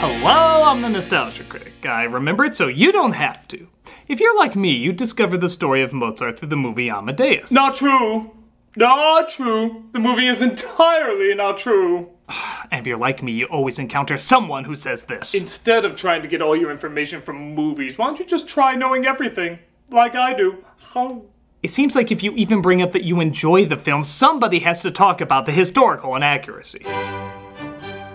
Hello, I'm the Nostalgia Critic. I remember it so you don't have to. If you're like me, you discovered the story of Mozart through the movie Amadeus. Not true. Not true. The movie is entirely not true. And if you're like me, you always encounter someone who says this. Instead of trying to get all your information from movies, why don't you just try knowing everything, like I do? It seems like if you even bring up that you enjoy the film, somebody has to talk about the historical inaccuracies.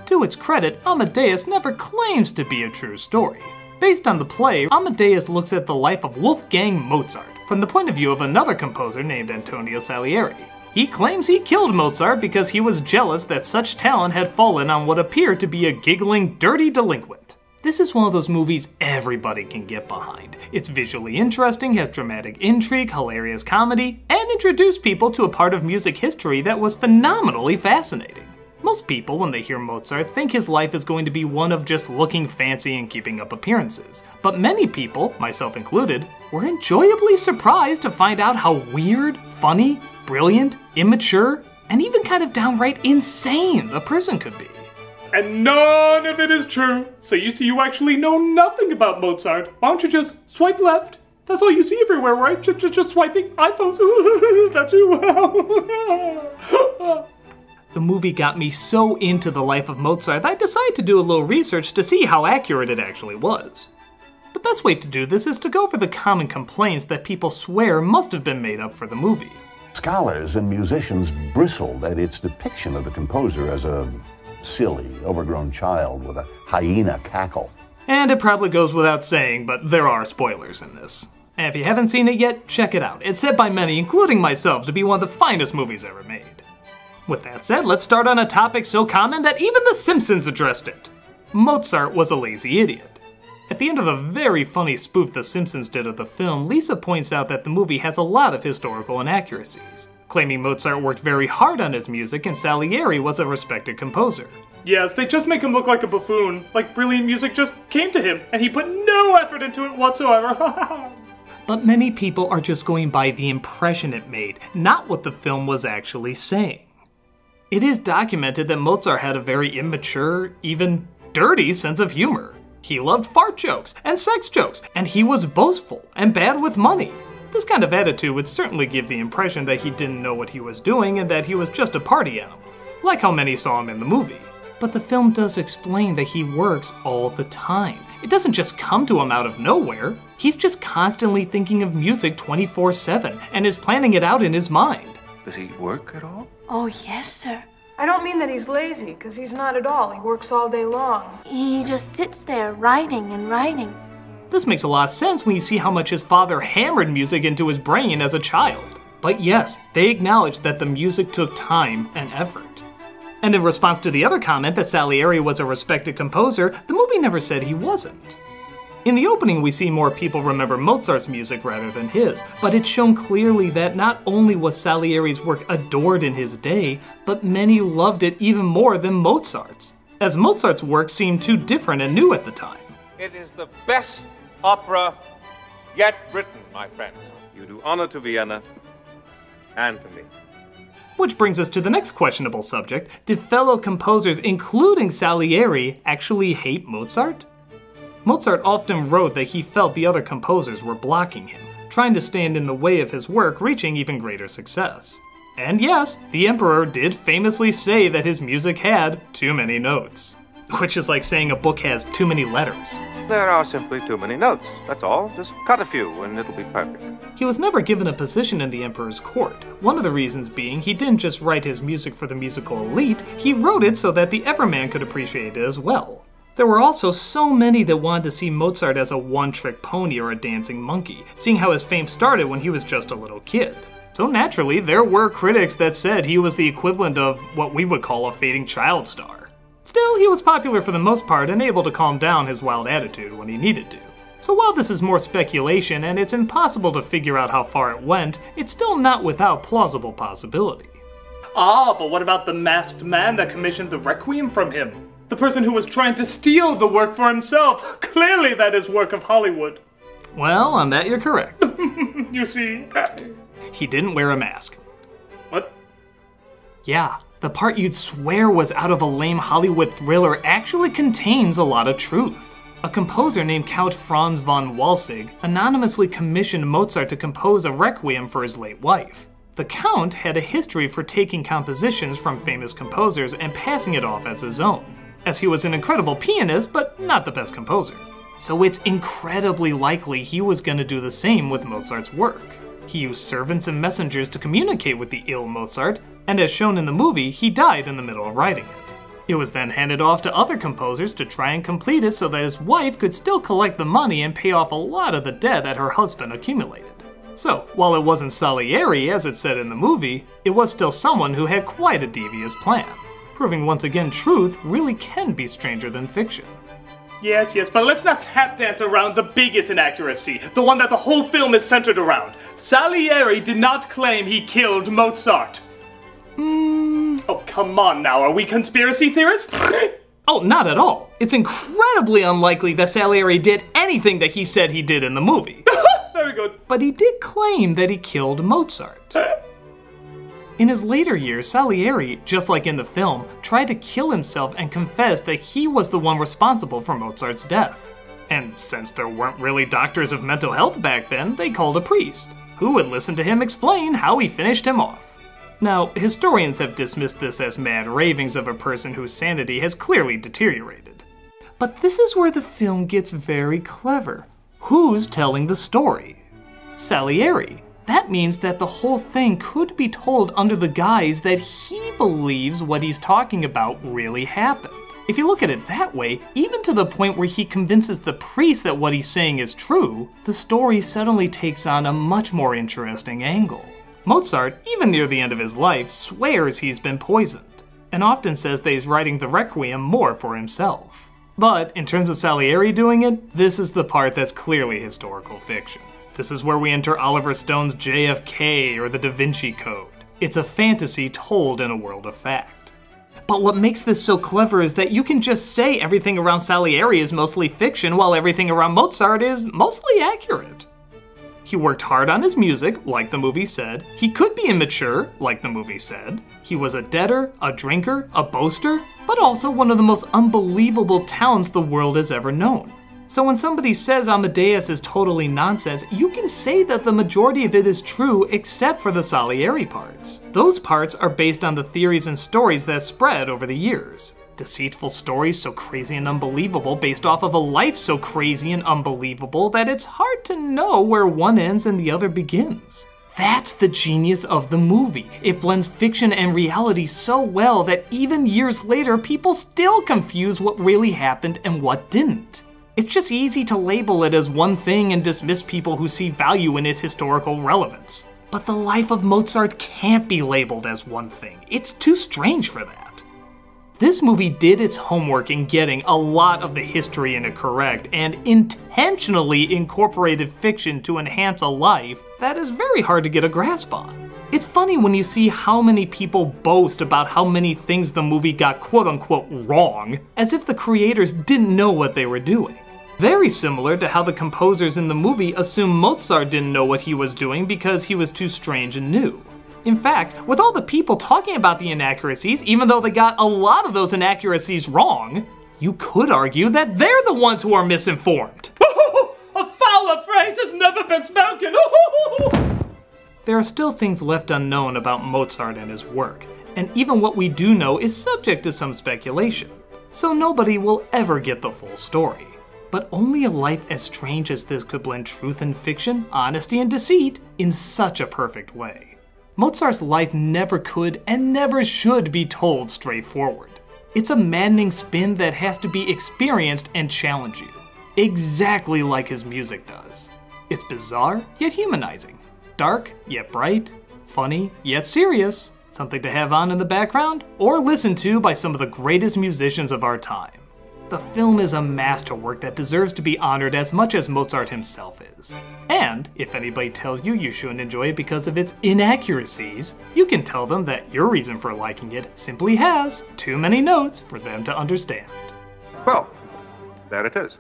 To its credit, Amadeus never claims to be a true story. Based on the play, Amadeus looks at the life of Wolfgang Mozart from the point of view of another composer named Antonio Salieri. He claims he killed Mozart because he was jealous that such talent had fallen on what appeared to be a giggling, dirty delinquent. This is one of those movies everybody can get behind. It's visually interesting, has dramatic intrigue, hilarious comedy, and introduced people to a part of music history that was phenomenally fascinating. Most people, when they hear Mozart, think his life is going to be one of just looking fancy and keeping up appearances. But many people, myself included, were enjoyably surprised to find out how weird, funny, brilliant, immature, and even kind of downright insane a person could be. And none of it is true. So you see, you actually know nothing about Mozart. Why don't you just swipe left? That's all you see everywhere, right? Just swiping iPhones. That's you. The movie got me so into the life of Mozart that I decided to do a little research to see how accurate it actually was. The best way to do this is to go over the common complaints that people swear must have been made up for the movie. Scholars and musicians bristled at its depiction of the composer as a silly, overgrown child with a hyena cackle. And it probably goes without saying, but there are spoilers in this. And if you haven't seen it yet, check it out. It's said by many, including myself, to be one of the finest movies ever made. With that said, let's start on a topic so common that even The Simpsons addressed it. Mozart was a lazy idiot. At the end of a very funny spoof The Simpsons did of the film, Lisa points out that the movie has a lot of historical inaccuracies, claiming Mozart worked very hard on his music and Salieri was a respected composer. Yes, they just make him look like a buffoon. Like brilliant music just came to him, and he put no effort into it whatsoever. But many people are just going by the impression it made, not what the film was actually saying. It is documented that Mozart had a very immature, even dirty sense of humor. He loved fart jokes and sex jokes, and he was boastful and bad with money. This kind of attitude would certainly give the impression that he didn't know what he was doing and that he was just a party animal, like how many saw him in the movie. But the film does explain that he works all the time. It doesn't just come to him out of nowhere. He's just constantly thinking of music 24/7 and is planning it out in his mind. Does he work at all? Oh, yes, sir. I don't mean that he's lazy, because he's not at all. He works all day long. He just sits there writing and writing. This makes a lot of sense when you see how much his father hammered music into his brain as a child. But yes, they acknowledge that the music took time and effort. And in response to the other comment that Salieri was a respected composer, the movie never said he wasn't. In the opening, we see more people remember Mozart's music rather than his, but it's shown clearly that not only was Salieri's work adored in his day, but many loved it even more than Mozart's, as Mozart's work seemed too different and new at the time. It is the best opera yet written, my friend. You do honor to Vienna and to me. Which brings us to the next questionable subject. Did fellow composers, including Salieri, actually hate Mozart? Mozart often wrote that he felt the other composers were blocking him, trying to stand in the way of his work reaching even greater success. And yes, the emperor did famously say that his music had too many notes, which is like saying a book has too many letters. There are simply too many notes, that's all. Just cut a few and it'll be perfect. He was never given a position in the emperor's court, one of the reasons being he didn't just write his music for the musical elite, he wrote it so that the everyman could appreciate it as well. There were also so many that wanted to see Mozart as a one-trick pony or a dancing monkey, seeing how his fame started when he was just a little kid. So naturally, there were critics that said he was the equivalent of what we would call a fading child star. Still, he was popular for the most part and able to calm down his wild attitude when he needed to. So while this is more speculation and it's impossible to figure out how far it went, it's still not without plausible possibility. Ah, but what about the masked man that commissioned the Requiem from him? The person who was trying to steal the work for himself. Clearly that is work of Hollywood. Well, on that you're correct. You see. He didn't wear a mask. What? Yeah, the part you'd swear was out of a lame Hollywood thriller actually contains a lot of truth. A composer named Count Franz von Walsegg anonymously commissioned Mozart to compose a requiem for his late wife. The Count had a history for taking compositions from famous composers and passing it off as his own, as he was an incredible pianist but not the best composer. So it's incredibly likely he was going to do the same with Mozart's work. He used servants and messengers to communicate with the ill Mozart, and as shown in the movie, he died in the middle of writing it. It was then handed off to other composers to try and complete it so that his wife could still collect the money and pay off a lot of the debt that her husband accumulated. So, while it wasn't Salieri as it said in the movie, it was still someone who had quite a devious plan, proving once again truth really can be stranger than fiction. Yes, but let's not tap dance around the biggest inaccuracy, the one that the whole film is centered around. Salieri did not claim he killed Mozart. Oh, come on now, are we conspiracy theorists? Oh, not at all. It's incredibly unlikely that Salieri did anything that he said he did in the movie. Very good. But he did claim that he killed Mozart. In his later years, Salieri, just like in the film, tried to kill himself and confessed that he was the one responsible for Mozart's death. And since there weren't really doctors of mental health back then, they called a priest, who would listen to him explain how he finished him off. Now, historians have dismissed this as mad ravings of a person whose sanity has clearly deteriorated. But this is where the film gets very clever. Who's telling the story? Salieri. That means that the whole thing could be told under the guise that he believes what he's talking about really happened. If you look at it that way, even to the point where he convinces the priest that what he's saying is true, the story suddenly takes on a much more interesting angle. Mozart, even near the end of his life, swears he's been poisoned, and often says that he's writing the Requiem more for himself. But in terms of Salieri doing it, this is the part that's clearly historical fiction. This is where we enter Oliver Stone's JFK or the Da Vinci Code. It's a fantasy told in a world of fact. But what makes this so clever is that you can just say everything around Salieri is mostly fiction while everything around Mozart is mostly accurate. He worked hard on his music, like the movie said. He could be immature, like the movie said. He was a debtor, a drinker, a boaster, but also one of the most unbelievable talents the world has ever known. So when somebody says Amadeus is totally nonsense, you can say that the majority of it is true except for the Salieri parts. Those parts are based on the theories and stories that spread over the years. Deceitful stories so crazy and unbelievable based off of a life so crazy and unbelievable that it's hard to know where one ends and the other begins. That's the genius of the movie. It blends fiction and reality so well that even years later, people still confuse what really happened and what didn't. It's just easy to label it as one thing and dismiss people who see value in its historical relevance. But the life of Mozart can't be labeled as one thing. It's too strange for that. This movie did its homework in getting a lot of the history in it correct and intentionally incorporated fiction to enhance a life that is very hard to get a grasp on. It's funny when you see how many people boast about how many things the movie got quote-unquote wrong, as if the creators didn't know what they were doing. Very similar to how the composers in the movie assume Mozart didn't know what he was doing because he was too strange and new. In fact, with all the people talking about the inaccuracies, even though they got a lot of those inaccuracies wrong, you could argue that they're the ones who are misinformed. A fouler phrase has never been spoken. There are still things left unknown about Mozart and his work, and even what we do know is subject to some speculation, so nobody will ever get the full story. But only a life as strange as this could blend truth and fiction, honesty and deceit in such a perfect way. Mozart's life never could and never should be told straightforward. It's a maddening spin that has to be experienced and challenge you, exactly like his music does. It's bizarre, yet humanizing. Dark, yet bright. Funny, yet serious. Something to have on in the background, or listen to by some of the greatest musicians of our time. The film is a masterwork that deserves to be honored as much as Mozart himself is. And if anybody tells you you shouldn't enjoy it because of its inaccuracies, you can tell them that your reason for liking it simply has too many notes for them to understand. Well, there it is.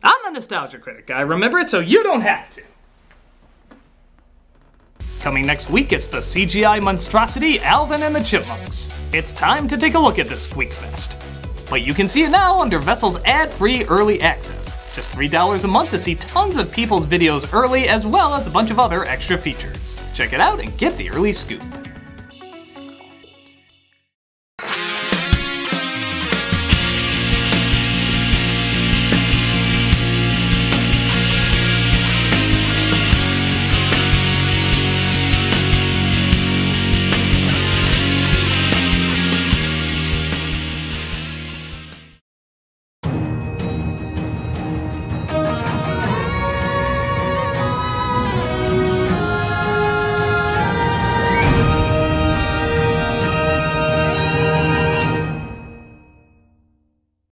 I'm a Nostalgia Critic guy, remember it, so you don't have to. Coming next week, it's the CGI monstrosity Alvin and the Chipmunks. It's time to take a look at this squeakfest. But you can see it now under Vessel's ad-free early access. Just $3 a month to see tons of people's videos early, as well as a bunch of other extra features. Check it out and get the early scoop.